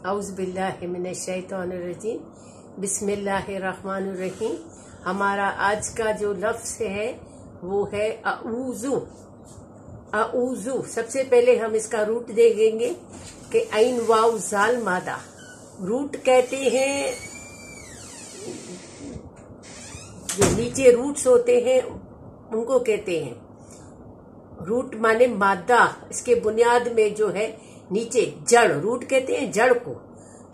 औज़ुबिल्लाहिमिनश्शैतानिर्रजीम बिस्मिल्लाहिर्रहमानिर्रहीम। हमारा आज का जो लफ्ज़ है वो है अऊज़ु। अऊज़ु सबसे पहले हम इसका रूट देखेंगे कि ऐन वाव जाल मादा। रूट कहते हैं, जो नीचे रूट्स होते हैं उनको कहते हैं रूट, माने मादा। इसके बुनियाद में जो है नीचे जड़, रूट कहते हैं जड़ को,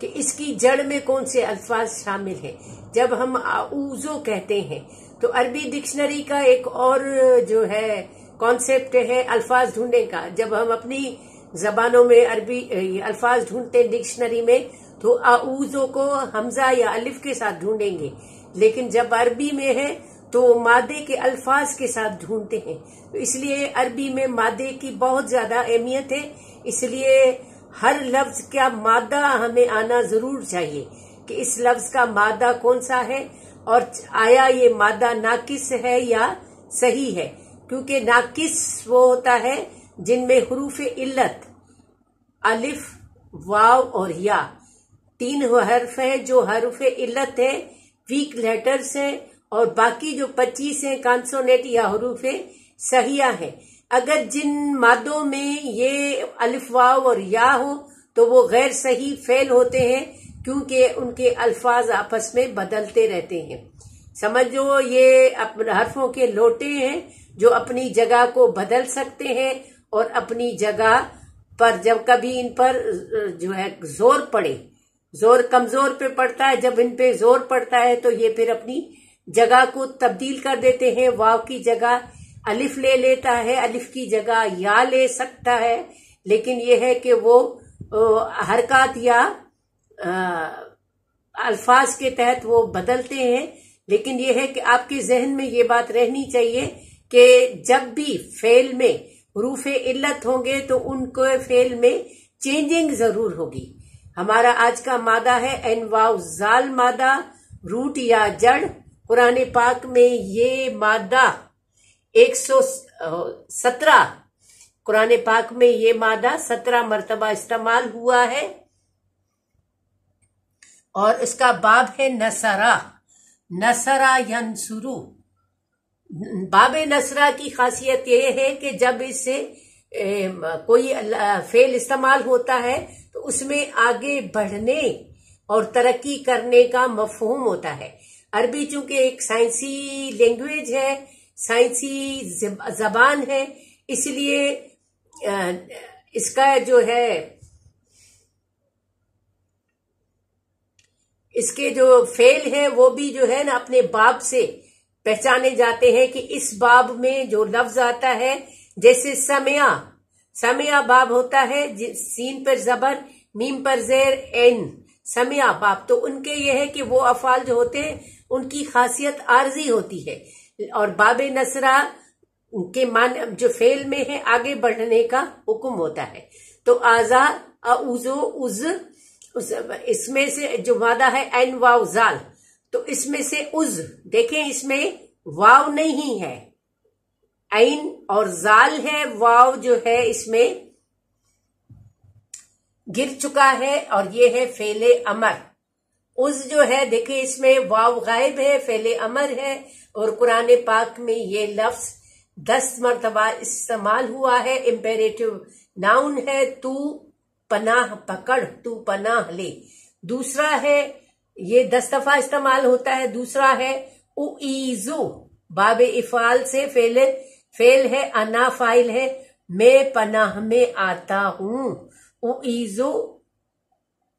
कि इसकी जड़ में कौन से अल्फाज शामिल हैं। जब हम आऊज़ो कहते हैं तो अरबी डिक्शनरी का एक और जो है कॉन्सेप्ट है अल्फाज ढूंढने का। जब हम अपनी जबानों में अरबी अल्फाज ढूंढते हैं डिक्शनरी में तो आऊज़ो को हमजा या अलिफ के साथ ढूंढेंगे, लेकिन जब अरबी में है तो मादे के अल्फाज के साथ ढूंढते हैं। तो इसलिए अरबी में मादे की बहुत ज्यादा अहमियत है। इसलिए हर लफ्ज का मादा हमें आना जरूर चाहिए कि इस लफ्ज का मादा कौन सा है और आया ये मादा नाकिस है या सही है। क्योंकि नाकिस वो होता है जिनमें हुरूफ इल्लत अलिफ, वाव और या, तीन हर्फ है जो हरूफ इल्लत है, वीक लेटर्स है, और बाकी जो 25 हैं कॉन्सोनेंट या हुरूफे सहिया है। अगर जिन मादों में ये अलिफ वाव और या हो तो वो गैर सही फेल होते हैं, क्योंकि उनके अल्फाज आपस में बदलते रहते हैं। समझो ये हरफों के लोटे हैं जो अपनी जगह को बदल सकते हैं, और अपनी जगह पर जब कभी इन पर जो है जोर पड़े, जोर कमजोर पे पड़ता है, जब इन पे जोर पड़ता है तो ये फिर अपनी जगह को तब्दील कर देते हैं। वाव की जगह अलिफ ले लेता है, अलिफ की जगह या ले सकता है, लेकिन यह है कि वो हरकत या अल्फाज के तहत वो बदलते हैं। लेकिन यह है कि आपके जहन में ये बात रहनी चाहिए कि जब भी फेल में हुरूफे इल्लत होंगे तो उनको फेल में चेंजिंग जरूर होगी। हमारा आज का मादा है ऐन वाव जाल मादा, रूट या जड़। कुरान पाक में ये मादा 117, कुरान पाक में ये मादा 17 मरतबा इस्तेमाल हुआ है, और इसका बाब है नसरा। नसरा यंसुरु। बाब नसरा की खासियत ये है कि जब इससे कोई फेल इस्तेमाल होता है तो उसमें आगे बढ़ने और तरक्की करने का मफहूम होता है। अरबी चूंकि एक साइंसी लैंग्वेज है, साइंसी जबान है, इसलिए इसका जो है इसके जो फेल है वो भी जो है ना अपने बाब से पहचाने जाते हैं कि इस बाब में जो लफ्ज आता है, जैसे समिया, समिया बाब होता है, सीन पर जबर, मीम पर जेर, एन, समिया बाब। तो उनके यह है कि वो अफाल जो होते हैं उनकी खासियत आर्जी होती है, और बाब नसरा के मान जो फेल में है आगे बढ़ने का हुक्म होता है। तो आजा अऊज़ो उज, इसमें से जो मादा है ऐन वाव जाल, तो इसमें से उज देखें, इसमें वाव नहीं है, ऐन और जाल है। वाव जो है इसमें गिर चुका है, और ये है फेले अमर। उज जो है देखे इसमें वाव गायब है, फेले अमर है, और कुरान पाक में ये लफ्ज 10 मरतबा इस्तेमाल हुआ है। इम्पेरेटिव नाउन है, तू पनाह पकड़, तू पनाह ले। दूसरा है, ये 10 दफा इस्तेमाल होता है। दूसरा है उईज़ु, बाब इफाल से फेल है, अना फाइल है, मैं पनाह में आता हूं। उईज़ु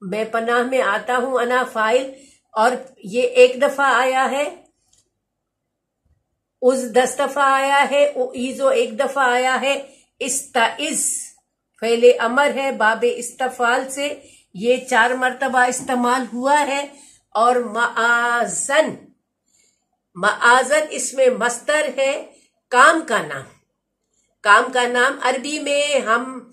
मैं पनाह में आता हूं, अना फाइल, और ये 1 दफा आया है, उस 10 दफा आया है, उईज़ु 1 दफा आया है। इस्ताइज़ फेले अमर है, बाब इस्तफाल से ये 4 मरतबा इस्तेमाल हुआ है। और मआज़न, मआज़न इसमें मस्तर है, काम का नाम। काम का नाम अरबी में हम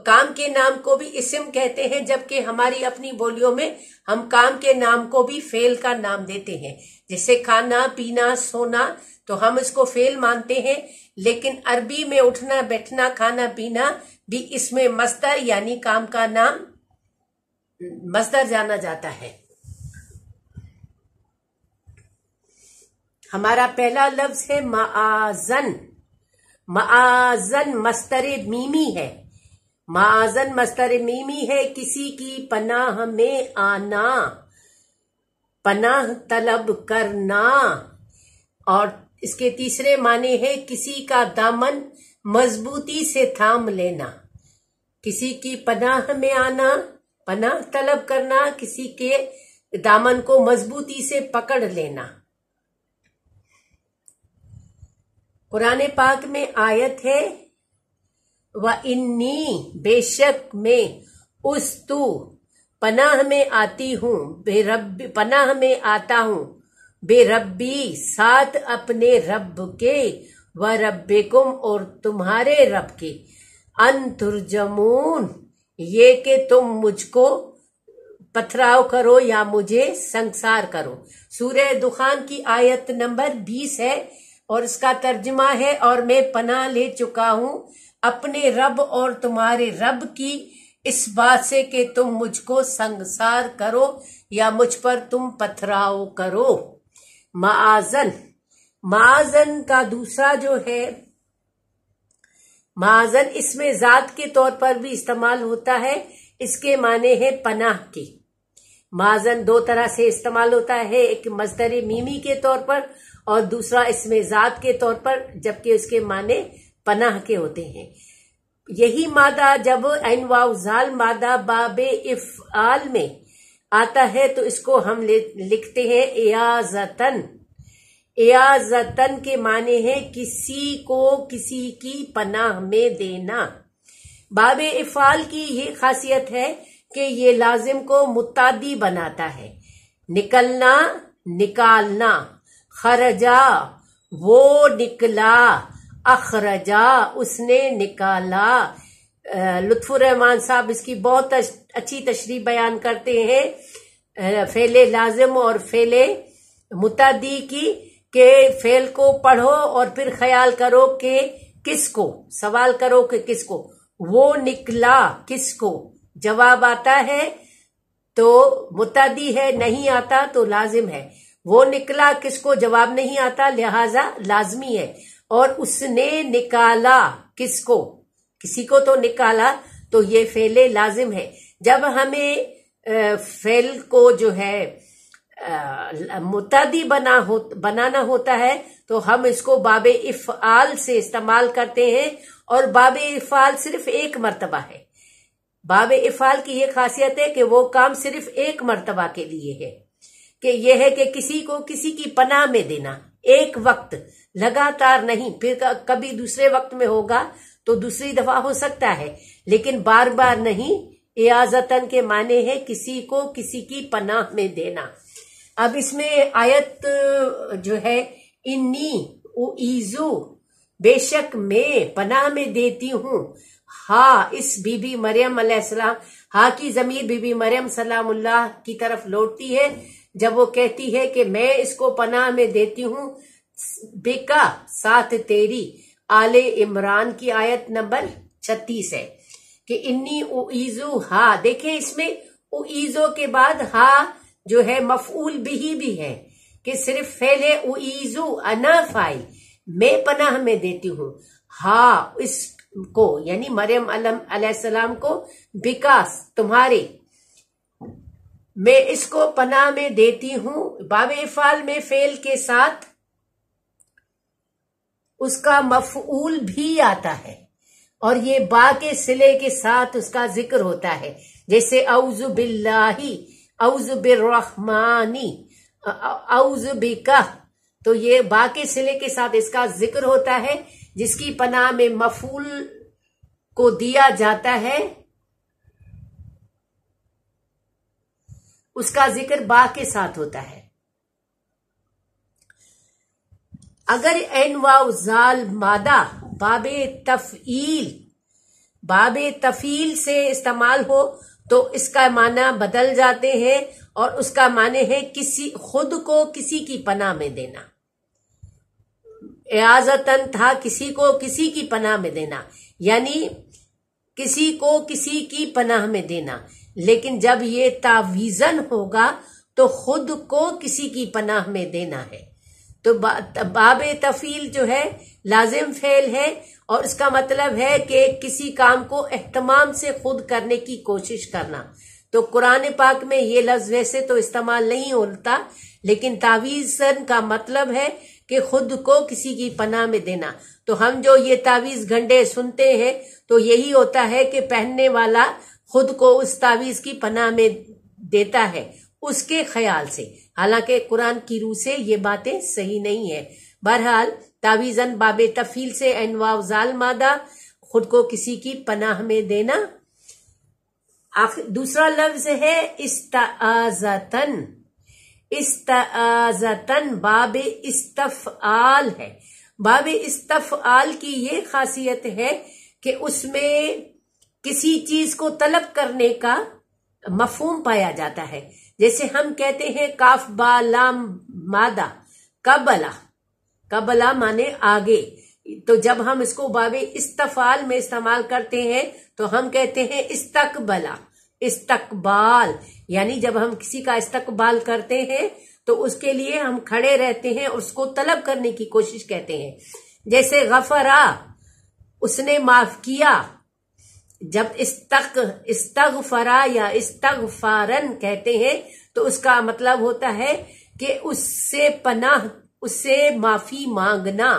काम के नाम को भी इस्म कहते हैं, जबकि हमारी अपनी बोलियों में हम काम के नाम को भी फेल का नाम देते हैं। जैसे खाना पीना सोना, तो हम इसको फेल मानते हैं, लेकिन अरबी में उठना बैठना खाना पीना भी इसमें मस्तर यानी काम का नाम मस्दर जाना जाता है। हमारा पहला लफ्ज है माआजन। माआजन मस्तरे मीमी है। माआजन मस्तर मीमी है, किसी की पनाह में आना, पनाह तलब करना। और इसके तीसरे माने है किसी का दामन मजबूती से थाम लेना। किसी की पनाह में आना, पनाह तलब करना, किसी के दामन को मजबूती से पकड़ लेना। कुरान पाक में आयत है व इन्नी, बेशक मैं, उस्तु, पनाह में आती हूँ, बेरब्बी, पनाह में आता हूँ, बेरब्बी, साथ अपने रब के, व रब्बिकुम, और तुम्हारे रब के, अन तुरजमून, ये कि तुम मुझको पथराव करो या मुझे संसार करो। सूरह दुखान की आयत नंबर 20 है और इसका तर्जुमा है, और मैं पनाह ले चुका हूँ अपने रब और तुम्हारे रब की इस बात से कि तुम मुझको संसार करो या मुझ पर तुम पथराव करो। माआजन, माआजन का दूसरा जो है माआजन, इसमें जात के तौर पर भी इस्तेमाल होता है। इसके माने हैं पनाह की। माआजन दो तरह से इस्तेमाल होता है, एक मस्दर मीमी के तौर पर और दूसरा इसमें जात के तौर पर, जबकि इसके माने पनाह के होते हैं। यही मादा जब ऐन वाव जाल मादा बाबे इफ़आल में आता है तो इसको हम लिखते हैं इयाजतन। इयाजतन के माने हैं किसी को किसी की पनाह में देना। बाबे इफ़आल की ये खासियत है कि ये लाजिम को मुत्तादी बनाता है। निकलना, निकालना, खरजा, वो निकला, अखरजा, उसने निकाला। लुत्फुर रहमान साहब इसकी बहुत अच्छी तशरीह बयान करते हैं फेले लाजिम और फेले मुतादी की, के फेल को पढ़ो और फिर ख्याल करो कि किसको, सवाल करो कि किसको। वो निकला, किसको, जवाब आता है तो मुतादी है, नहीं आता तो लाजिम है। वो निकला, किसको, जवाब नहीं आता, लिहाजा लाजमी है। और उसने निकाला, किसको, किसी को तो निकाला, तो ये फेले लाजिम है। जब हमें फेल को जो है मुतादी बनाना होता है तो हम इसको बाबे इफ़आल से इस्तेमाल करते हैं, और बाबे इफ़आल सिर्फ एक मर्तबा है। बाबे इफ़आल की ये खासियत है कि वो काम सिर्फ एक मर्तबा के लिए है, कि यह है कि किसी को किसी की पनाह में देना, एक वक्त, लगातार नहीं। फिर कभी दूसरे वक्त में होगा तो दूसरी दफा हो सकता है, लेकिन बार बार नहीं। इयाजतन के माने हैं किसी को किसी की पनाह में देना। अब इसमें आयत जो है इन्नी उईजु, बेशक मैं पनाह में देती हूँ। हा, इस बीबी मरियम अलैहिस्सलाम, हा की जमीर बीबी मरियम सलामुल्लाह की तरफ लौटती है जब वो कहती है कि मैं इसको पनाह में देती हूँ बेका, साथ तेरी। आले इमरान की आयत नंबर 36 है कि इन्नी उईजु हा। देखें इसमें उईजो के बाद हा जो है मफऊल बिही भी है, कि सिर्फ फेले उईजु अना फाइल, मैं पनाह में देती हूँ। हा इसको यानी मरियम अलैहिस्सलाम को, बिकास तुम्हारे, मैं इसको पनाह में देती हूँ। बाबे इफ़ाल में फेल के साथ उसका मफऊल भी आता है और ये बा के सिले के साथ उसका जिक्र होता है, जैसे औज़ु बिल्लाही, औज़ु बिर्रहमानी, औज़ु बिका। तो ये बा के सिले के साथ इसका जिक्र होता है, जिसकी पनाह में मफूल को दिया जाता है उसका जिक्र बा के साथ होता है। अगर एन वाव जाल मादा बाबे तफील से इस्तेमाल हो तो इसका माना बदल जाते हैं और उसका माने है किसी, खुद को किसी की पनाह में देना। इयाजतन था किसी को किसी की पनाह में देना, यानी किसी को किसी की पनाह में देना। لیکن جب یہ تعویذن ہوگا تو خود کو کسی کی پناہ میں دینا ہے. تو باب تفعیل جو ہے لازم فعل ہے اور اس کا مطلب ہے کہ کسی کام کو اہتمام سے خود کرنے کی کوشش کرنا. تو قرآن پاک میں یہ لفظ ویسے تو استعمال نہیں ہوتا، لیکن تعویذن کا مطلب ہے کہ خود کو کسی کی پناہ میں دینا. تو ہم جو یہ تعویذ گھنٹے سنتے ہیں تو یہی ہوتا ہے کہ پہننے والا خود کو اس تعویذ کی پناہ میں دیتا ہے اس کے خیال سے، حالانکہ قرآن کی روح سے یہ باتیں صحیح نہیں ہے. بہرحال تعویذن باب تفعیل سے عین واو زال مادہ، خود کو کسی کی پناہ میں دینا. دوسرا لفظ ہے استعاذتن. استعاذتن باب استفعال ہے. باب استفعال کی یہ خاصیت ہے کہ اس میں کسی چیز کو طلب کرنے کا مفہوم پایا جاتا ہے. جیسے ہم کہتے ہیں کاف با لام مادہ قبلا، قبلا مانے آگے. تو جب ہم اس کو باب استفعال میں استعمال کرتے ہیں تو ہم کہتے ہیں استقبلا، استقبال. یعنی جب ہم کسی کا استقبال کرتے ہیں تو اس کے لیے ہم کھڑے رہتے ہیں، اس کو طلب کرنے کی کوشش کہتے ہیں. جیسے غفرا، اس نے معاف کیا. جب استغفرا یا استغفارن کہتے ہیں تو اس کا مطلب ہوتا ہے کہ اس سے پناہ، اس سے معافی مانگنا،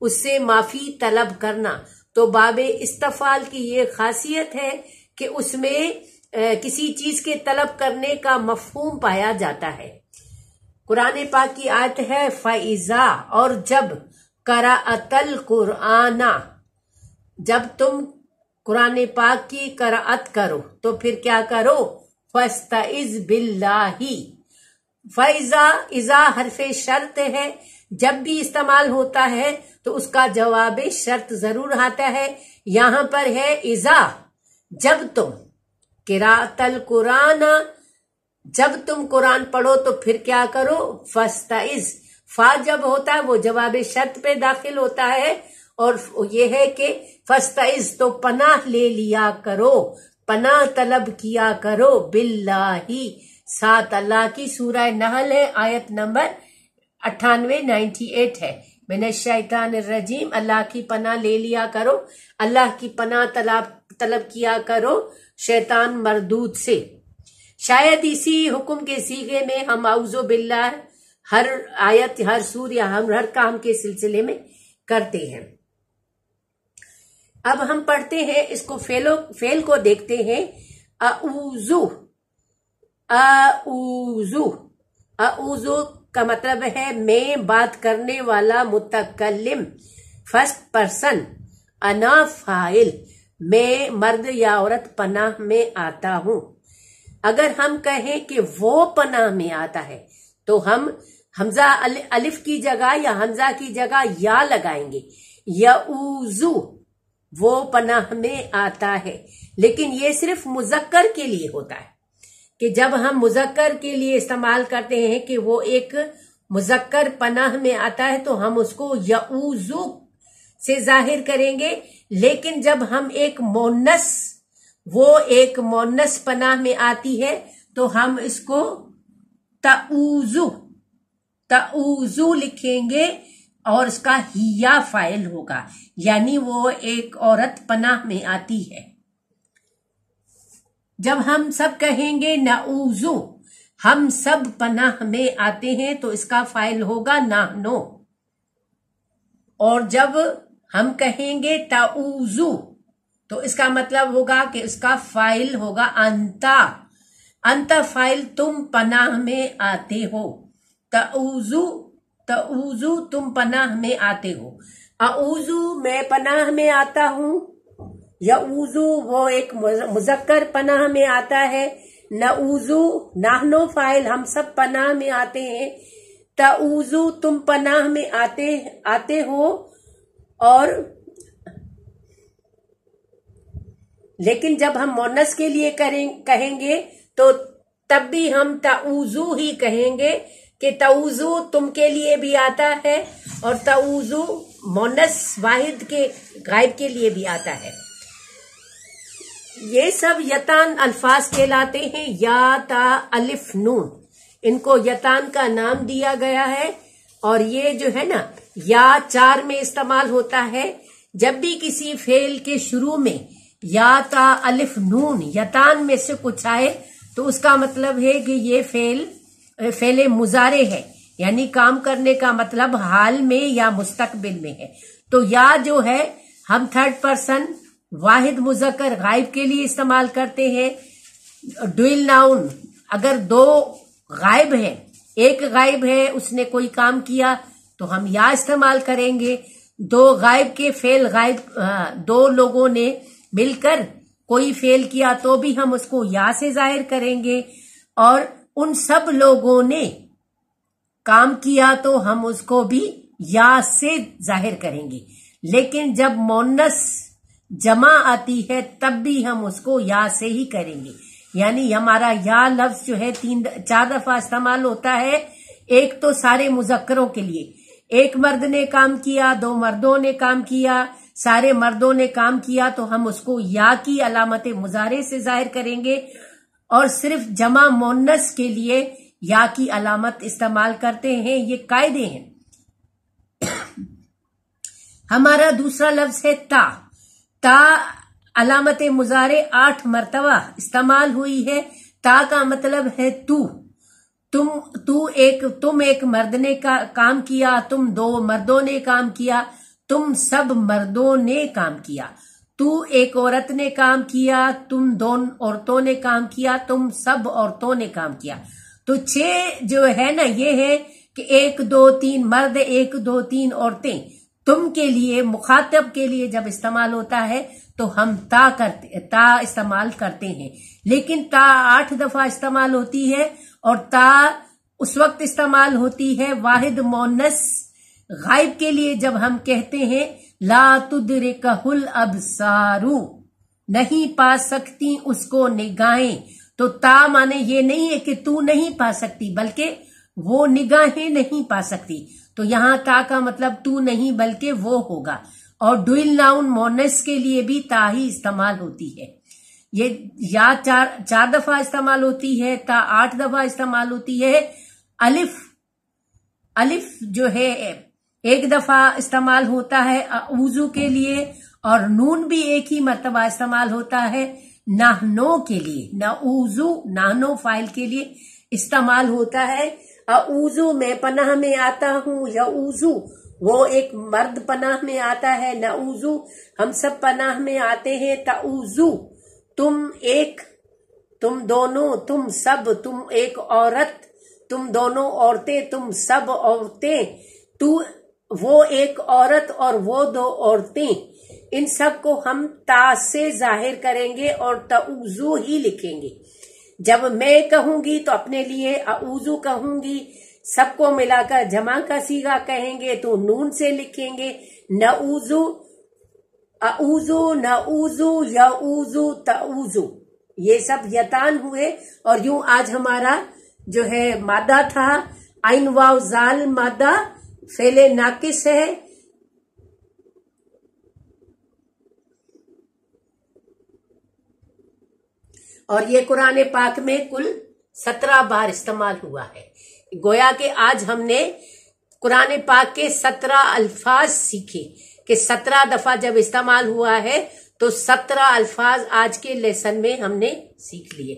اس سے معافی طلب کرنا. تو باب استفعال کی یہ خاصیت ہے کہ اس میں کسی چیز کے طلب کرنے کا مفہوم پایا جاتا ہے. قرآن پاک کی آیت ہے فَإِذَا، اور جب قرأت القرآن، جب تم قرآن پاک کی قرأت کرو تو پھر کیا کرو؟ فَاسْتَعِذْ بِاللَّهِ. فَإِذَا، اذا حرف شرط ہے، جب بھی استعمال ہوتا ہے تو اس کا جواب شرط ضرور آتا ہے. یہاں پر ہے اذا، جب تم قرأت القرآن، جب تم قرآن پڑھو تو پھر کیا کرو؟ فَاسْتَعِذْ. فا جب ہوتا ہے وہ جواب شرط پہ داخل ہوتا ہے، اور یہ ہے کہ فَاسْتَعِذْ تو پناہ لے لیا کرو، پناہ طلب کیا کرو، باللہ، ساتھ اللہ کی. سورہ نحل ہے، آیت نمبر 98 ہے. من الشیطان الرجیم، اللہ کی پناہ لے لیا کرو، اللہ کی پناہ طلب کیا کرو شیطان مردود سے. شاید اسی حکم کے سیغے میں ہم اعوذ باللہ ہر آیت، ہر سور یا ہر کام کے سلسلے میں کرتے ہیں. اب ہم پڑھتے ہیں اس کو، فعل کو دیکھتے ہیں. اعوذ، اعوذ، اعوذ کا مطلب ہے میں بات کرنے والا متکلم، فرسٹ پرسن. انا فاعل، میں مرد یا عورت پناہ میں آتا ہوں. اگر ہم کہیں کہ وہ پناہ میں آتا ہے تو ہم حمزہ الف کی جگہ یا حمزہ کی جگہ یا لگائیں گے. یعوذ، وہ پناہ میں آتا ہے. لیکن یہ صرف مذکر کے لیے ہوتا ہے کہ جب ہم مذکر کے لیے استعمال کرتے ہیں کہ وہ ایک مذکر پناہ میں آتا ہے تو ہم اس کو یعوذ سے ظاہر کریں گے. لیکن جب ہم ایک مونس، وہ ایک مونس پناہ میں آتی ہے تو ہم اس کو تعوذ، تعوذ لکھیں گے اور اس کا ہیا فاعل ہوگا، یعنی وہ ایک عورت پناہ میں آتی ہے. جب ہم سب کہیں گے نعوذ، ہم سب پناہ میں آتے ہیں، تو اس کا فاعل ہوگا نحنو. اور جب ہم کہیں گے تعوذ تو اس کا مطلب ہوگا کہ اس کا فاعل ہوگا انتا. انتا فاعل تم پناہ میں آتے ہو. تعوذ، تعوذ تم پناہ میں آتے ہو. اعوذ میں پناہ میں آتا ہوں. یعوذ وہ ایک مذکر پناہ میں آتا ہے. نعوذ نحنو فاعل ہم سب پناہ میں آتے ہیں. تعوذ تم پناہ میں آتے ہو. اور لیکن جب ہم مونس کے لیے کہیں گے تو تب بھی ہم تعوذ ہی کہیں گے کہ تعوذ تم کے لیے بھی آتا ہے اور تعوذ مونس واحد کے غائب کے لیے بھی آتا ہے. یہ سب یتان الفاظ کہلاتے ہیں، یا تا الف نون، ان کو یتان کا نام دیا گیا ہے۔ اور یہ جو ہے نا یا 4 میں استعمال ہوتا ہے۔ جب بھی کسی فعل کے شروع میں یا تا الف نون یتان میں سے کچھ آئے تو اس کا مطلب ہے کہ یہ فعل مضارع ہے، یعنی کام کرنے کا مطلب حال میں یا مستقبل میں ہے۔ تو یا جو ہے ہم 3rd پرسن واحد مذکر غائب کے لیے استعمال کرتے ہیں۔ ڈوئل ناؤن اگر 2 غائب ہیں، ایک غائب ہے اس نے کوئی کام کیا تو ہم یا استعمال کریں گے۔ 2 غائب کے فعل غائب 2 لوگوں نے مل کر کوئی فعل کیا تو بھی ہم اس کو یا سے ظاہر کریں گے، اور ان سب لوگوں نے کام کیا تو ہم اس کو بھی یا سے ظاہر کریں گے۔ لیکن جب مؤنث جمع آتی ہے تب بھی ہم اس کو یا سے ہی کریں گے، یعنی ہمارا یا لفظ جو ہے 4 دفعہ استعمال ہوتا ہے۔ ایک تو سارے مذکروں کے لیے، ایک مرد نے کام کیا، 2 مردوں نے کام کیا، سارے مردوں نے کام کیا تو ہم اس کو یا کی علامت مضارع سے ظاہر کریں گے، اور صرف جمع مؤنث کے لیے یا کی علامت استعمال کرتے ہیں۔ یہ قاعدے ہیں۔ ہمارا دوسرا لفظ ہے تا۔ تا علامت مضارع 8 مرتبہ استعمال ہوئی ہے۔ تا کا مطلب ہے تم ایک مرد نے کام کیا، تم 2 مردوں نے کام کیا، تم سب مردوں نے کام کیا۔ تو ایک عورت نے کام کیا، تم 2 عورتوں نے کام کیا، تم سب عورتوں نے کام کیا۔ تو 6 جو ہے نا یہ ہے کہ 1 2 3 مرد، 1 2 3 عورتیں۔ تم کے لیے مخاطب کے لیے جب استعمال ہوتا ہے تو ہم تا استعمال کرتے ہیں، لیکن تا 8 دفعہ استعمال ہوتی ہے، اور تا اس وقت استعمال ہوتی ہے واحد مؤنث غائب کے لیے جب ہم کہتے ہیں لا تدرکہ الابصار، نہیں پا سکتی اس کو نگاہیں۔ تو تا مانے یہ نہیں ہے کہ تو نہیں پا سکتی، بلکہ وہ نگاہیں نہیں پا سکتی، تو یہاں تا کا مطلب تو نہیں بلکہ وہ ہوگا۔ اور ڈوئل ناؤن مؤنث کے لیے بھی تا ہی استعمال ہوتی ہے۔ یہ یا 4 دفعہ استعمال ہوتی ہے، تا 8 دفعہ استعمال ہوتی ہے۔ الف جو ہے 1 دفعہ استعمال ہوتا ہے اعوذ کے لیے، اور نون بھی 1 ہی مرتبہ استعمال ہوتا ہے نحنو کے لیے۔ نعوذ نحنو فاعل کے لیے استعمال ہوتا ہے۔ اعوذ میں پناہ میں آتا ہوں، یعوذ وہ ایک مرد پناہ میں آتا ہے، نعوذ ہم سب پناہ میں آتے ہیں، تعوذ تم ایک، تم دونوں، تم سب، تم ایک عورت، تم دونوں عورتیں، تم سب عورتیں، تو وہ ایک عورت اور وہ 2 عورتیں، ان سب کو ہم تا سے ظاہر کریں گے اور تعوذ ہی لکھیں گے۔ جب میں کہوں گی تو اپنے لیے اعوذ کہوں گی، سب کو ملا کر جمع کا صیغہ کہیں گے تو نون سے لکھیں گے، نعوذ، اعوذ، نعوذ، یعوذ، تعوذ۔ یہ سب یتان ہوئے، اور یوں آج ہمارا جو ہے مادہ تھا عین واو زال مادہ فعل ناقص ہے، اور یہ قرآن پاک میں کل 17 بار استعمال ہوا ہے۔ گویا کہ آج ہم نے قرآن پاک کے 17 الفاظ سیکھے کہ 17 دفعہ جب استعمال ہوا ہے تو 17 الفاظ آج کے لیسن میں ہم نے سیکھ لیے۔